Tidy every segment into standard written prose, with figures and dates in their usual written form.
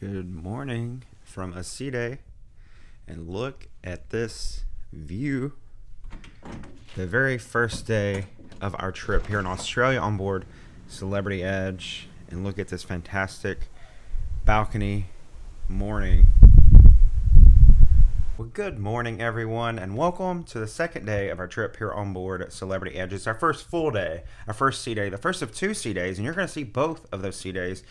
Good morning from a sea day, and look at this view. The very first day of our trip here in Australia on board Celebrity Edge, and look at this fantastic balcony morning. Well, good morning everyone, and welcome to the second day of our trip here on board Celebrity Edge. It's our first full day, our first sea day, the first of 2 sea days, and you're going to see both of those sea days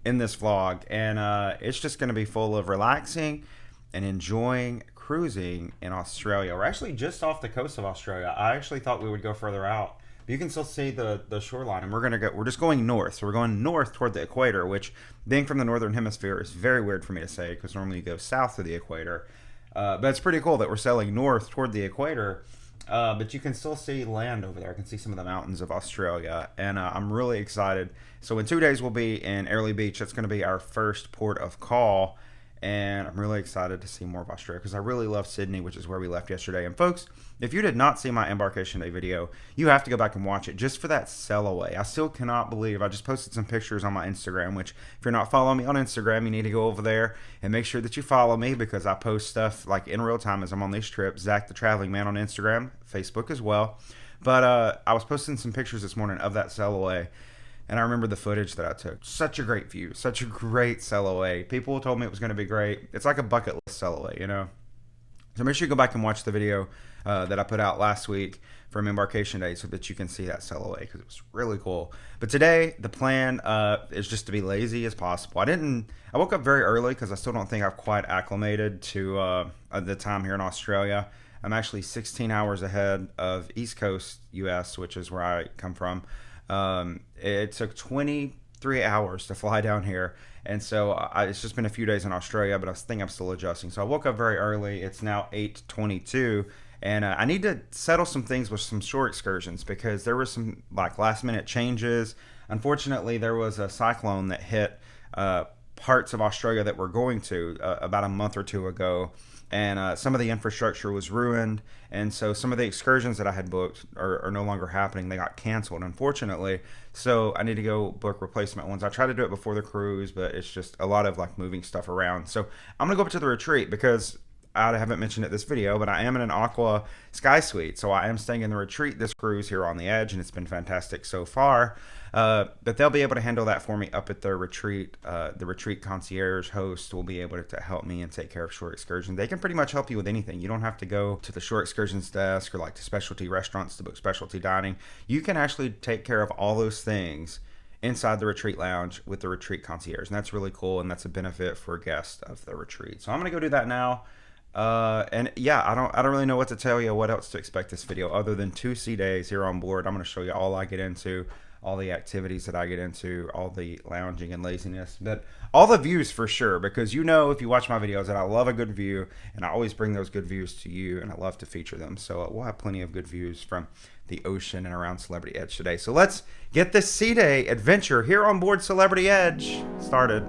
in this vlog, and it's just going to be full of relaxing and enjoying cruising in Australia. We're actually just off the coast of Australia. I actually thought we would go further out, but you can still see the shoreline, and we're just going north. So we're going north toward the equator, which, being from the northern hemisphere, is very weird for me to say because normally you go south of the equator. But it's pretty cool that we're sailing north toward the equator. But you can still see land over there. I can see some of the mountains of Australia, and I'm really excited. So in 2 days we'll be in Airlie Beach. That's going to be our first port of call, and I'm really excited to see more of Australia because I really love Sydney, which is where we left yesterday. And folks, if you did not see my embarkation day video, you have to go back and watch it just for that sail away. I still cannot believe I just posted some pictures on my Instagram, which if you're not following me on Instagram, you need to go over there and make sure that you follow me because I post stuff like in real time as I'm on these trips. Zach the Traveling Man on Instagram, Facebook as well. But I was posting some pictures this morning of that sail away, and I remember the footage that I took. Such a great view, such a great sail away. People told me it was going to be great. It's like a bucket list sail away, you know? So make sure you go back and watch the video that I put out last week from embarkation day so that you can see that sail away because it was really cool. But today, the plan is just to be lazy as possible. I woke up very early because I still don't think I've quite acclimated to the time here in Australia. I'm actually 16 hours ahead of East Coast US, which is where I come from. It took 23 hours to fly down here, and so it's just been a few days in Australia, but I think I'm still adjusting. So I woke up very early. It's now 8:22, and I need to settle some things with some shore excursions because there were some like last minute changes. Unfortunately, there was a cyclone that hit parts of Australia that we're going to about a month or two ago, and some of the infrastructure was ruined, and so some of the excursions that I had booked are no longer happening. They got canceled, unfortunately, so I need to go book replacement ones. I tried to do it before the cruise, but it's just a lot of like moving stuff around. So I'm gonna go up to the retreat because I haven't mentioned it this video, but I am in an Aqua Sky Suite, so I am staying in the retreat this cruise here on the Edge, and it's been fantastic so far. But they'll be able to handle that for me up at their retreat. The retreat concierge host will be able to help me and take care of shore excursions. They can pretty much help you with anything. You don't have to go to the shore excursions desk or like to specialty restaurants to book specialty dining. You can actually take care of all those things inside the retreat lounge with the retreat concierge, and that's really cool, and that's a benefit for guests of the retreat. So I'm gonna go do that now. And yeah, I don't really know what to tell you, what else to expect this video other than 2 sea days here on board. I'm going to show you all I get into, all the activities that I get into, all the lounging and laziness, but all the views for sure, because you know, if you watch my videos, that I love a good view, and I always bring those good views to you, and I love to feature them. So we'll have plenty of good views from the ocean and around Celebrity Edge today. So let's get this sea day adventure here on board Celebrity Edge started.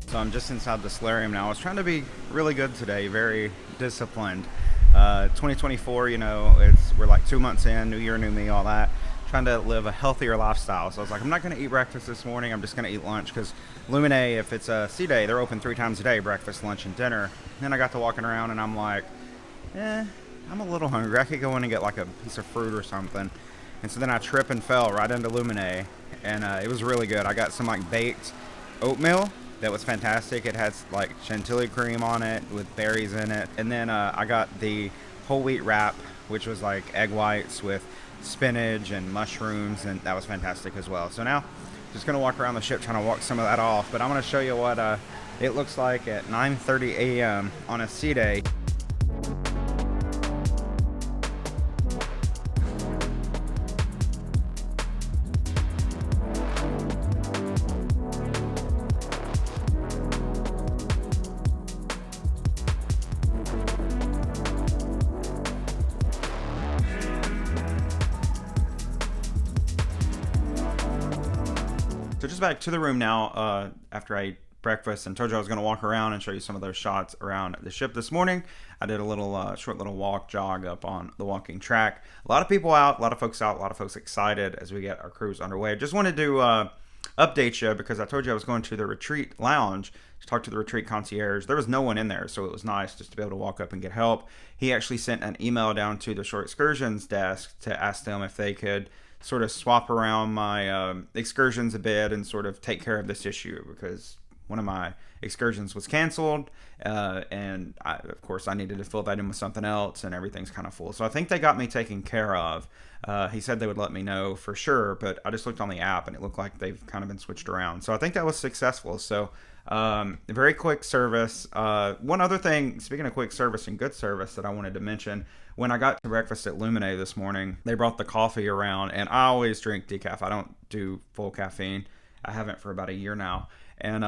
So I'm just inside the solarium now. I was trying to be really good today, very disciplined. 2024, you know, we're like 2 months in, new year, new me, all that. Trying to live a healthier lifestyle. So I was like, I'm not going to eat breakfast this morning. I'm just going to eat lunch because Luminae, if it's a sea day, they're open 3 times a day, breakfast, lunch, and dinner. And then I got to walking around and I'm like, I'm a little hungry. I could go in and get like a piece of fruit or something. And so then I tripped and fell right into Luminae, and it was really good. I got some like baked oatmeal that was fantastic. It had like chantilly cream on it with berries in it. And then I got the whole wheat wrap, which was like egg whites with spinach and mushrooms, and that was fantastic as well. So now just gonna walk around the ship trying to walk some of that off, but I'm gonna show you what it looks like at 9:30 a.m. on a sea day. So just back to the room now, after I ate breakfast and told you I was going to walk around and show you some of those shots around the ship this morning. I did a little short little jog up on the walking track. A lot of people out, a lot of folks out, a lot of folks excited as we get our cruise underway. Just wanted to update you because I told you I was going to the Retreat Lounge to talk to the Retreat Concierge. There was no one in there, so it was nice just to be able to walk up and get help. He actually sent an email down to the Short Excursions desk to ask them if they could sort of swap around my excursions a bit and sort of take care of this issue, because one of my excursions was canceled, and of course I needed to fill that in with something else, and everything's kind of full. So I think they got me taken care of. He said they would let me know for sure, but I just looked on the app and it looked like they've kind of been switched around. So I think that was successful. So very quick service. One other thing, speaking of quick service and good service, that I wanted to mention, when I got to breakfast at Luminae this morning, they brought the coffee around, and I always drink decaf. I don't do full caffeine. I haven't for about a year now. And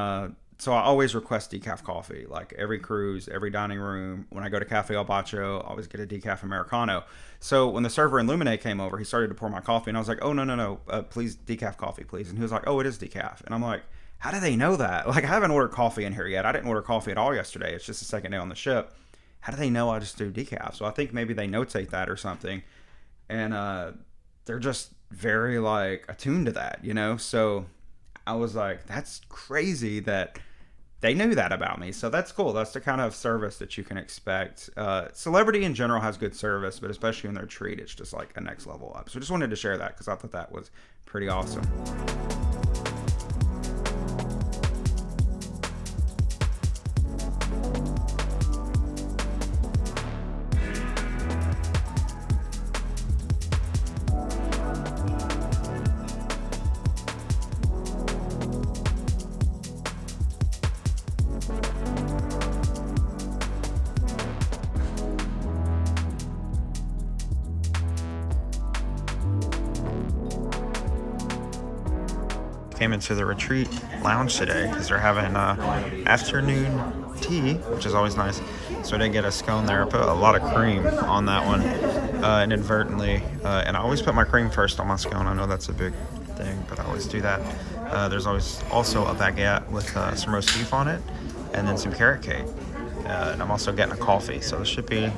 so I always request decaf coffee, like every cruise, every dining room. When I go to Cafe El Bacio, I always get a decaf Americano. So when the server in Luminae came over, he started to pour my coffee, and I was like, oh, no, please, decaf coffee, please. And he was like, oh, it is decaf. And I'm like, how do they know that? Like, I haven't ordered coffee in here yet. I didn't order coffee at all yesterday. It's just the second day on the ship. How do they know I just do decaf? So I think maybe they notate that or something. And they're just very, like, attuned to that, you know? So I was like, that's crazy that they knew that about me. So that's cool. That's the kind of service that you can expect. Celebrity in general has good service, but especially in their Retreat, it's just like a next level up. So just wanted to share that because I thought that was pretty awesome. Came into the Retreat Lounge today because they're having afternoon tea, which is always nice. So I did get a scone there. I put a lot of cream on that one inadvertently, and I always put my cream first on my scone. I know that's a big thing, but I always do that. There's always also a baguette with some roast beef on it, and then some carrot cake. And I'm also getting a coffee, so this should be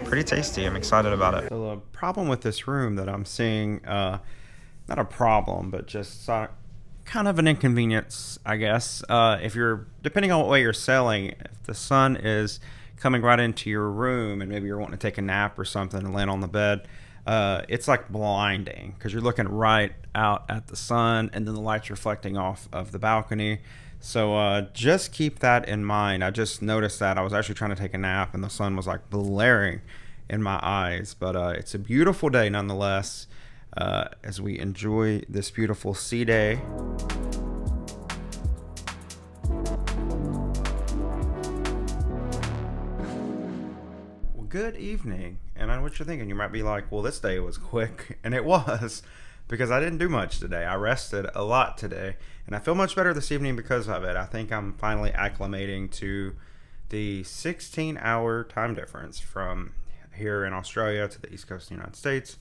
pretty tasty. I'm excited about it. So the problem with this room that I'm seeing, not a problem, but just kind of an inconvenience, I guess. If you're, depending on what way you're sailing, if the sun is coming right into your room and maybe you're wanting to take a nap or something and land on the bed, it's like blinding because you're looking right out at the sun and then the light's reflecting off of the balcony. So just keep that in mind. I just noticed that I was actually trying to take a nap and the sun was like blaring in my eyes, but it's a beautiful day nonetheless. As we enjoy this beautiful sea day. Well, good evening. And I know what you're thinking. You might be like, well, this day was quick. And it was, because I didn't do much today. I rested a lot today. And I feel much better this evening because of it. I think I'm finally acclimating to the 16-hour time difference from here in Australia to the East Coast of the United States.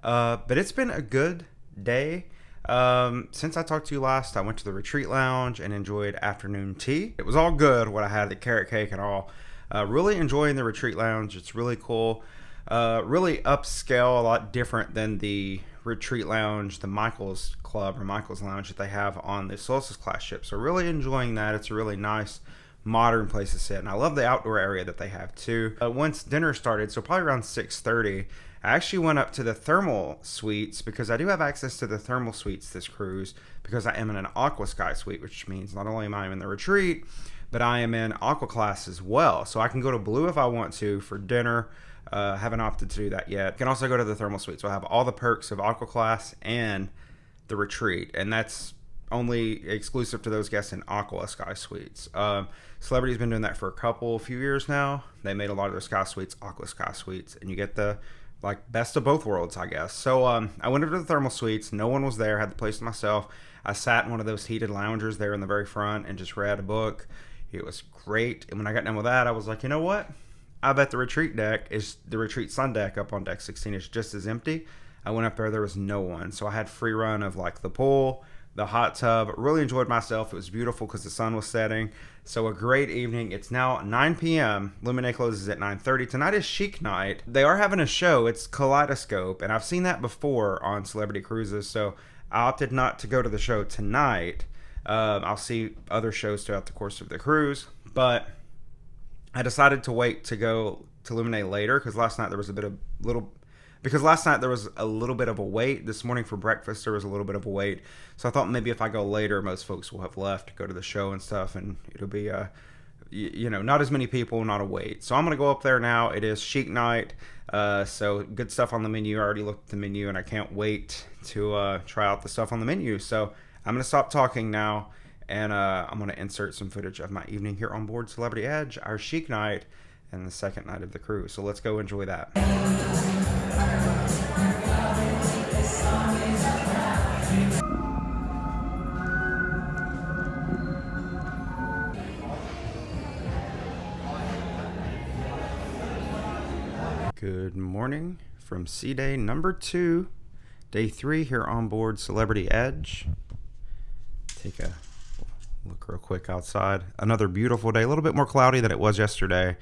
But it's been a good day. Since I talked to you last, I went to the Retreat Lounge and enjoyed afternoon tea. It was all good, what I had, the carrot cake and all. Really enjoying the Retreat Lounge. It's really cool. Really upscale, a lot different than the Retreat Lounge, the Michael's Club or Michael's Lounge that they have on the Solstice class ship. So really enjoying that. It's a really nice, modern place to sit. And I love the outdoor area that they have too. Once dinner started, so probably around 6:30, I actually went up to the thermal suites because I do have access to the thermal suites this cruise because I am in an Aqua Sky Suite, which means not only am I in the Retreat, but I am in Aqua class as well. So I can go to Blue if I want to for dinner. Haven't opted to do that yet. I can also go to the thermal suite. So I have all the perks of Aqua class and the Retreat. And that's only exclusive to those guests in Aqua Sky Suites. Celebrity's been doing that for a few years now. They made a lot of their Sky Suites Aqua Sky Suites. And you get the like best of both worlds, I guess. So I went over to the thermal suites. No one was there. I had the place to myself. I sat in one of those heated loungers there in the very front and just read a book. It was great. And when I got done with that, I was like, you know what? I bet the Retreat deck is the Retreat Sundeck up on deck 16 is just as empty. I went up there was no one. So I had free run of like the pool, the hot tub. Really enjoyed myself. It was beautiful because the sun was setting. So a great evening. It's now 9 p.m. Luminae closes at 9:30. Tonight is Chic night. They are having a show. It's Kaleidoscope, and I've seen that before on Celebrity Cruises. So I opted not to go to the show tonight. I'll see other shows throughout the course of the cruise, but I decided to wait to go to Luminae later because last night there was a little bit of a wait. This morning for breakfast there was a little bit of a wait, so I thought maybe if I go later, most folks will have left to go to the show and stuff, and it'll be not as many people, not a wait. So I'm gonna go up there now. It is Chic night, so good stuff on the menu. I already looked at the menu and I can't wait to try out the stuff on the menu. So I'm gonna stop talking now, and I'm gonna insert some footage of my evening here on board Celebrity Edge, our Chic night, and the second night of the cruise. So let's go enjoy that. Good morning from sea day number 2, day 3 here on board Celebrity Edge. Take a look real quick outside. Another beautiful day, a little bit more cloudy than it was yesterday,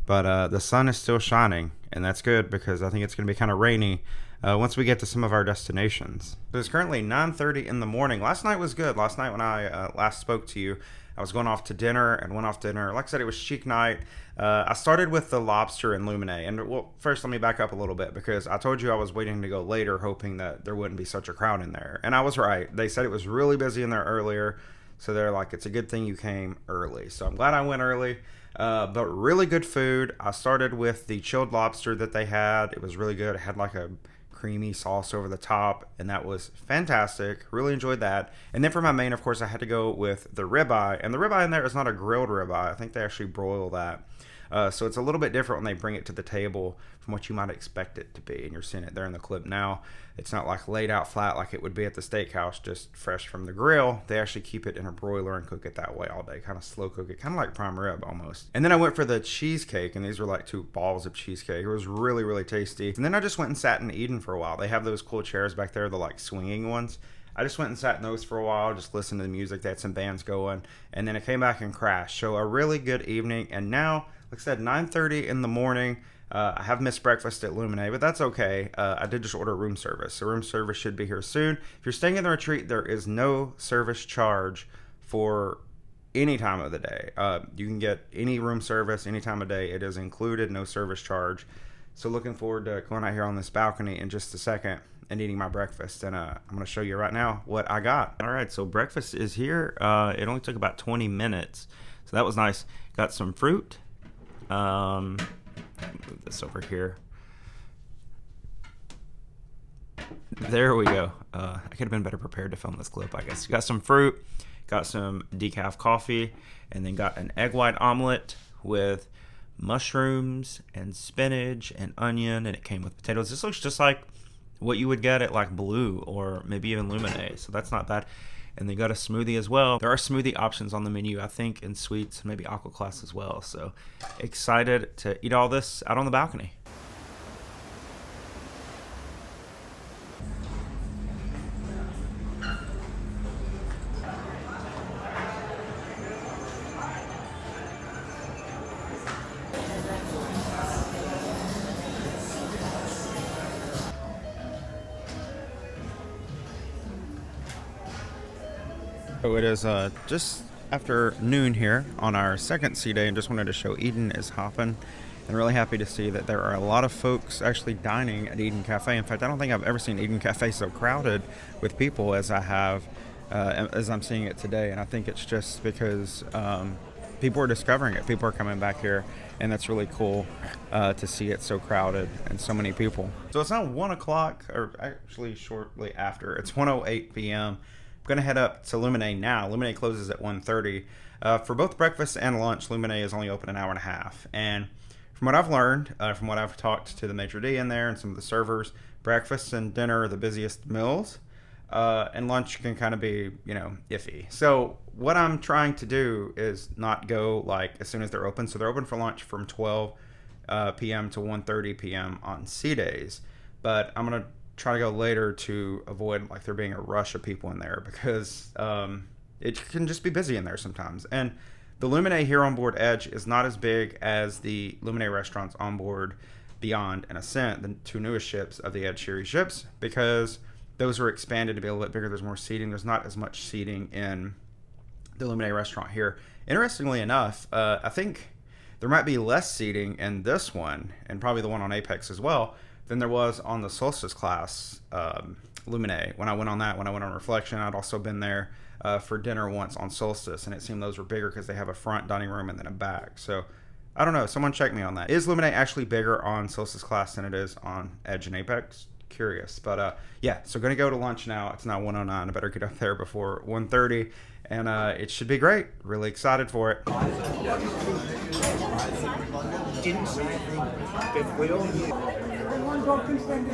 but the sun is still shining, and that's good because I think it's going to be kind of rainy once we get to some of our destinations. So it's currently 9:30 in the morning. Last night was good. Last night when I last spoke to you, I was going off to dinner and went off dinner. Like I said, it was Chic night. I started with the lobster in Luminae. And well, first let me back up a little bit because I told you I was waiting to go later hoping that there wouldn't be such a crowd in there. And I was right. They said it was really busy in there earlier. So they're like, it's a good thing you came early. So I'm glad I went early. But really good food. I started with the chilled lobster that they had. It was really good. It had like a creamy sauce over the top, and that was fantastic. Really enjoyed that. And then for my main, of course, I had to go with the ribeye, and the ribeye in there is not a grilled ribeye. I think they actually broil that. So it's a little bit different when they bring it to the table from what you might expect it to be, and you're seeing it there in the clip now. It's not like laid out flat like it would be at the steakhouse, just fresh from the grill. They actually keep it in a broiler and cook it that way all day, kind of slow cook it, kind of like prime rib almost. And then I went for the cheesecake, and these were like 2 balls of cheesecake. It was really, really tasty. And then I just went and sat in Eden for a while. They have those cool chairs back there, the like swinging ones. I just went and sat in those for a while, just listened to the music. They had some bands going, and then I came back and crashed. So a really good evening, and now, like I said, 9:30 in the morning. I have missed breakfast at Luminae, but that's okay. I did just order room service, so room service should be here soon. If you're staying in the retreat, there is no service charge for any time of the day. You can get any room service any time of day. It is included, no service charge. So looking forward to going out here on this balcony in just a second and eating my breakfast, and I'm going to show you right now what I got. All right, so breakfast is here. It only took about 20 minutes, so that was nice. Got some fruit. Move this over here. There we go. I could have been better prepared to film this clip, I guess. Got some fruit, got some decaf coffee, and then got an egg white omelet with mushrooms and spinach and onion, and it came with potatoes. This looks just like what you would get at like Blue or maybe even Luminae, so that's not bad. And they got a smoothie as well. There are smoothie options on the menu, I think, in suites, maybe Aqua Class as well. So excited to eat all this out on the balcony. So it is just after noon here on our second sea day, and just wanted to show Eden is hopping, and really happy to see that there are a lot of folks actually dining at Eden Cafe. In fact, I don't think I've ever seen Eden Cafe so crowded with people as I have, as I'm seeing it today. And I think it's just because people are discovering it. People are coming back here, and that's really cool to see it so crowded and so many people. So it's now 1 o'clock, or actually shortly after. It's 1:08 p.m. I'm going to head up to Luminae now. Luminae closes at 1:30. For both breakfast and lunch, Luminae is only open an hour and a half. And from what I've learned, from what I've talked to the maitre d' in there and some of the servers, breakfast and dinner are the busiest meals. And lunch can kind of be, iffy. So what I'm trying to do is not go like as soon as they're open. So they're open for lunch from 12 p.m. to 1:30 p.m. on sea days. But I'm going to try to go later to avoid like there being a rush of people in there, because it can just be busy in there sometimes. And the Luminae here on board Edge is not as big as the Luminae restaurants on board Beyond and Ascent, the two newest ships of the Edge series ships, because those were expanded to be a little bit bigger. There's more seating. There's not as much seating in the Luminae restaurant here. Interestingly enough, I think there might be less seating in this one, and probably the one on Apex as well, than there was on the Solstice class Luminae. When I went on Reflection, I'd also been there for dinner once on Solstice, and it seemed those were bigger because they have a front dining room and then a back. So I don't know. Someone check me on that. Is Luminae actually bigger on Solstice class than it is on Edge and Apex? Curious. But yeah, so going to go to lunch now. It's now 1:09. I better get up there before 1:30, and it should be great. Really excited for it. Didn't say anything. We all knew. One dog can stand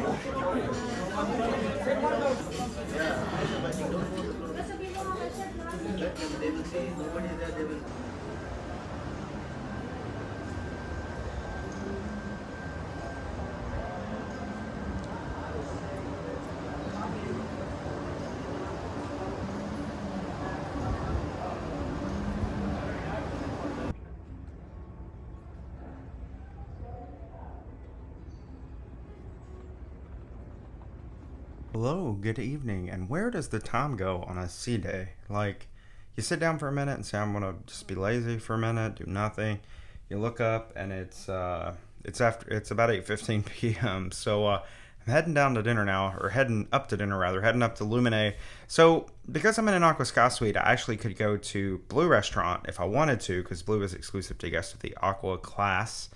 Hello, good evening, and where does the time go on a sea day? Like, you sit down for a minute and say, I'm gonna just be lazy for a minute, do nothing. You look up and it's about 8:15 p.m. So I'm heading down to dinner now, or heading up to dinner rather, heading up to Luminae. So because I'm in an Aqua Sky Suite, I actually could go to Blue Restaurant if I wanted to, because Blue is exclusive to guests of the Aqua class,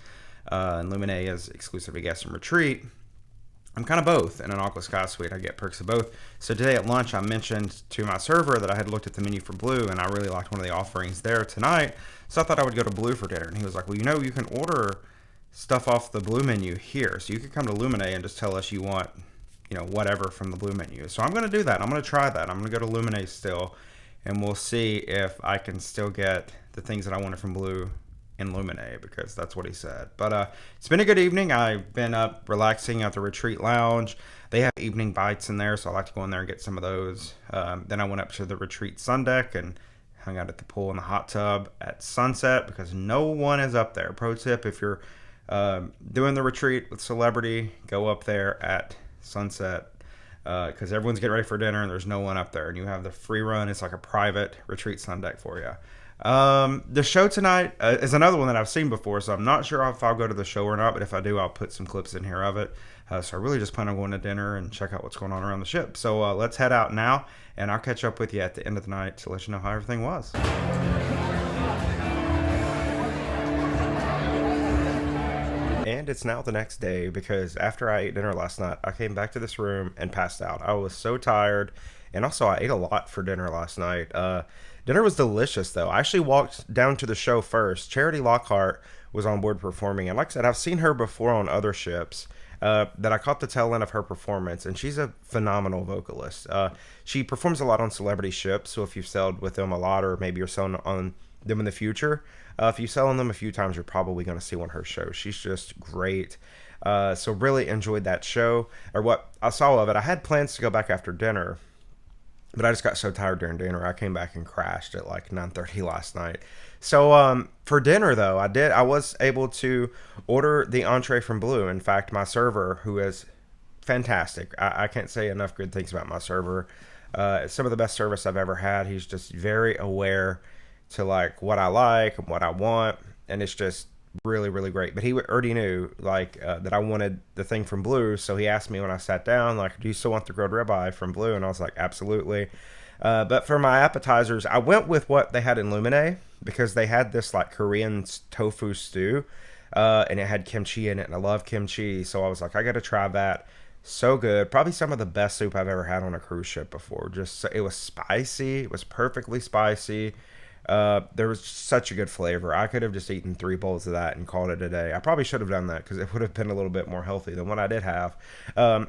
and Luminae is exclusive to guests in Retreat. I'm kind of both in an Aqua Sky Suite. I get perks of both. So today at lunch, I mentioned to my server that I had looked at the menu for Blue, and I really liked one of the offerings there tonight. So I thought I would go to Blue for dinner. And he was like, well, you know, you can order stuff off the Blue menu here. So you could come to Luminae and just tell us you want, you know, whatever from the Blue menu. So I'm going to do that. I'm going to try that. I'm going to go to Luminae still, and we'll see if I can still get the things that I wanted from Blue in Luminae, because that's what he said. But it's been a good evening. I've been up relaxing at the Retreat Lounge. They have evening bites in there, so I like to go in there and get some of those. Then I went up to the Retreat Sundeck and hung out at the pool in the hot tub at sunset, because no one is up there. Pro tip, if you're doing the retreat with Celebrity, go up there at sunset, because everyone's getting ready for dinner and there's no one up there, and you have the free run. It's like a private Retreat Sundeck for you. The show tonight is another one that I've seen before, so I'm not sure if I'll go to the show or not, but if I do, I'll put some clips in here of it. So I really just plan on going to dinner and check out what's going on around the ship. So let's head out now, and I'll catch up with you at the end of the night to let you know how everything was. And it's now the next day, because after I ate dinner last night, I came back to this room and passed out. I was so tired, and also I ate a lot for dinner last night. Dinner was delicious, though. I actually walked down to the show first. Charity Lockhart was on board performing, and like I said, I've seen her before on other ships. That I caught the tail end of her performance, and she's a phenomenal vocalist. She performs a lot on celebrity ships, so if you've sailed with them a lot, or maybe you're sailing on them in the future, if you sail on them a few times, you're probably going to see one of her shows. She's just great. So really enjoyed that show, or what I saw of it. I had plans to go back after dinner, but I just got so tired during dinner. I came back and crashed at like 9:30 last night. So for dinner, though, I was able to order the entree from Blue. In fact, my server, who is fantastic, I can't say enough good things about my server. Some of the best service I've ever had. He's just very aware to like what I like and what I want, and it's just really, really great. But he already knew like that I wanted the thing from Blue, so he asked me when I sat down, like, do you still want the grilled ribeye from Blue? And I was like, absolutely. But for my appetizers, I went with what they had in Luminae, because they had this like Korean tofu stew, and it had kimchi in it, and I love kimchi, so I was like, I gotta try that. So good. Probably some of the best soup I've ever had on a cruise ship before. Just, it was spicy. It was perfectly spicy. There was such a good flavor. I could have just eaten 3 bowls of that and called it a day. I probably should have done that, because it would have been a little bit more healthy than what I did have.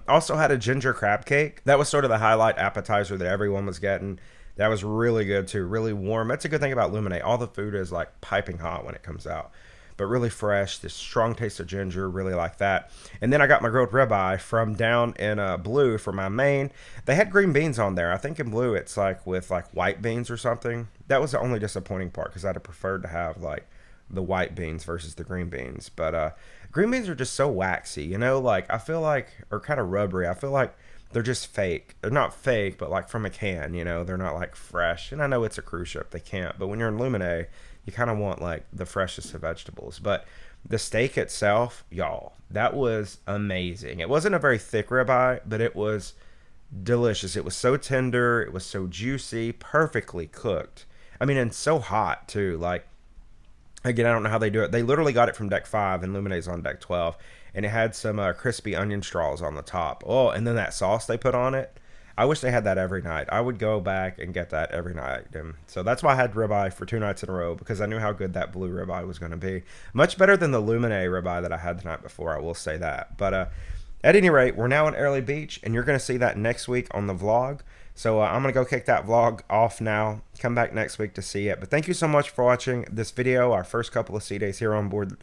Also had a ginger crab cake. That was sort of the highlight appetizer that everyone was getting. That was really good too. Really warm. That's a good thing about Luminae. All the food is like piping hot when it comes out. but really fresh. This strong taste of ginger, really like that. And then I got my grilled ribeye from down in Blue for my main. They had green beans on there. I think in Blue it's like with like white beans or something. That was the only disappointing part because I'd have preferred to have like the white beans versus the green beans. But green beans are just so waxy, you know, like I feel like, or kind of rubbery. I feel like they're just fake. They're not fake, but like from a can, you know, they're not like fresh. And I know it's a cruise ship, they can't. But when you're in Luminae, you kind of want like the freshest of vegetables. But the steak itself, y'all, that was amazing. It wasn't a very thick ribeye, but it was delicious. It was so tender. It was so juicy, perfectly cooked. I mean, and so hot too. Like, again, I don't know how they do it. They literally got it from deck 5 and Luminae's on deck 12. And it had some crispy onion straws on the top. Oh, and then that sauce they put on it. I wish they had that every night. I would go back and get that every night. And so that's why I had ribeye for 2 nights in a row, because I knew how good that blue ribeye was going to be. Much better than the Luminae ribeye that I had the night before, I will say that. But at any rate, we're now in Airlie Beach, and you're going to see that next week on the vlog. So I'm going to go kick that vlog off now. Come back next week to see it. But thank you so much for watching this video, our first couple of sea days here on board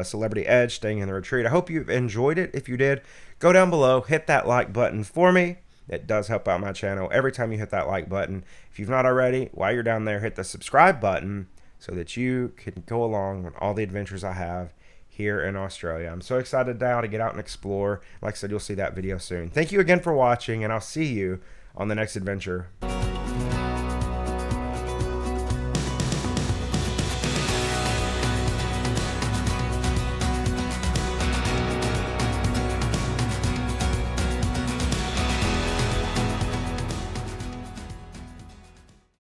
Celebrity Edge, staying in the retreat. I hope you've enjoyed it. If you did, go down below, hit that like button for me. It does help out my channel every time you hit that like button. If you've not already, while you're down there, hit the subscribe button so that you can go along on all the adventures I have here in Australia. I'm so excited now to get out and explore. Like I said, you'll see that video soon. Thank you again for watching, and I'll see you on the next adventure.